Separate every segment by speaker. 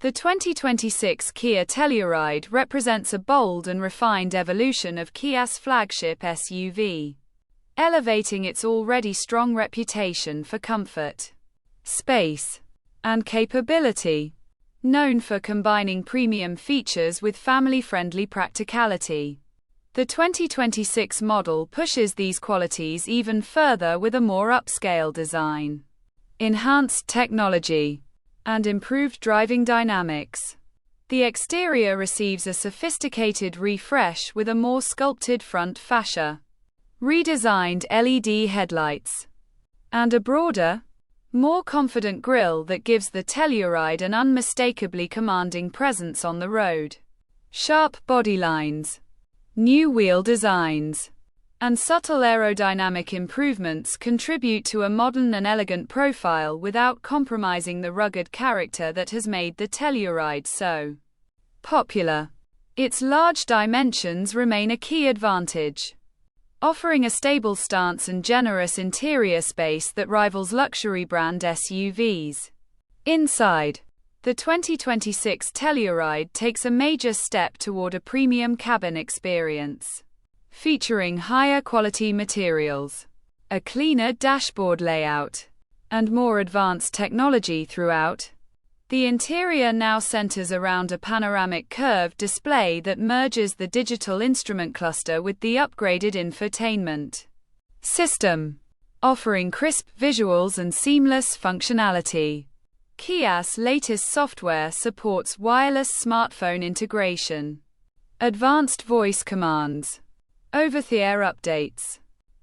Speaker 1: The 2026 Kia Telluride represents a bold and refined evolution of Kia's flagship SUV, elevating its already strong reputation for comfort, space, and capability. Known for combining premium features with family-friendly practicality, the 2026 model pushes these qualities even further with a more upscale design, enhanced technology, and improved driving dynamics. The exterior receives a sophisticated refresh with a more sculpted front fascia, redesigned LED headlights, and a broader, more confident grille that gives the Telluride an unmistakably commanding presence on the road. Sharp body lines, new wheel designs, and subtle aerodynamic improvements contribute to a modern and elegant profile without compromising the rugged character that has made the Telluride so popular. Its large dimensions remain a key advantage, offering a stable stance and generous interior space that rivals luxury brand SUVs. Inside, the 2026 Telluride takes a major step toward a premium cabin experience, featuring higher quality materials, a cleaner dashboard layout, and more advanced technology throughout. The interior now centers around a panoramic curved display that merges the digital instrument cluster with the upgraded infotainment system, offering crisp visuals and seamless functionality. Kia's latest software supports wireless smartphone integration, advanced voice commands, over-the-air updates,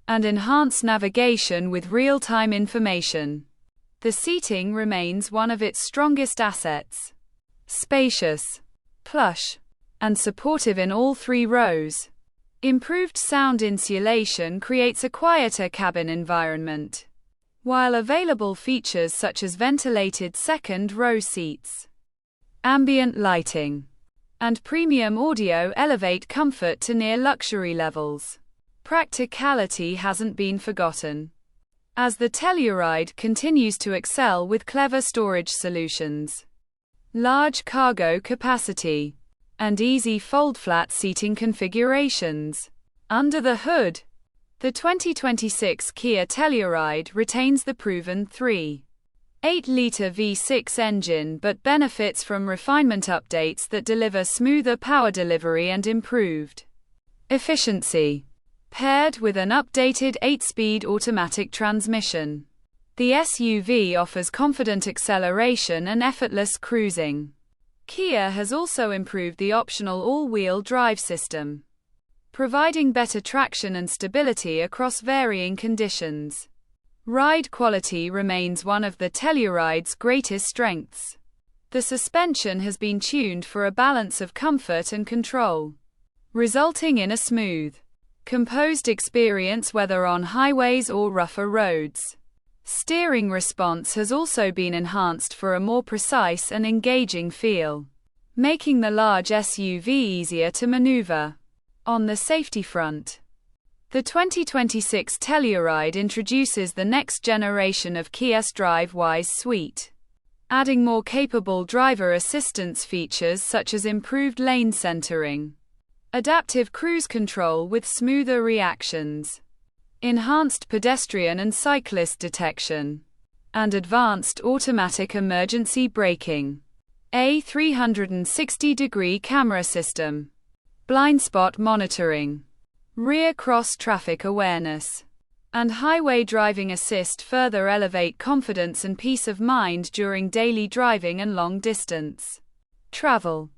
Speaker 1: and enhanced navigation with real-time information. The seating remains one of its strongest assets. Spacious, plush, and supportive in all three rows. Improved sound insulation creates a quieter cabin environment, while available features such as ventilated second-row seats, ambient lighting, and premium audio elevate comfort to near luxury levels. Practicality hasn't been forgotten, as the Telluride continues to excel with clever storage solutions, large cargo capacity, and easy fold-flat seating configurations. Under the hood, the 2026 Kia Telluride retains the proven 3.8-liter V6 engine but benefits from refinement updates that deliver smoother power delivery and improved efficiency, paired with an updated 8-speed automatic transmission. The SUV offers confident acceleration and effortless cruising. Kia has also improved the optional all-wheel drive system, providing better traction and stability across varying conditions. Ride quality remains one of the Telluride's greatest strengths. The suspension has been tuned for a balance of comfort and control, resulting in a smooth, composed experience whether on highways or rougher roads. Steering response has also been enhanced for a more precise and engaging feel, making the large SUV easier to maneuver. On the safety front, the 2026 Telluride introduces the next generation of Kia's DriveWise suite, adding more capable driver assistance features such as improved lane centering, adaptive cruise control with smoother reactions, enhanced pedestrian and cyclist detection, and advanced automatic emergency braking. A 360-degree camera system, blind spot monitoring, rear cross-traffic awareness, and highway driving assist further elevate confidence and peace of mind during daily driving and long-distance travel.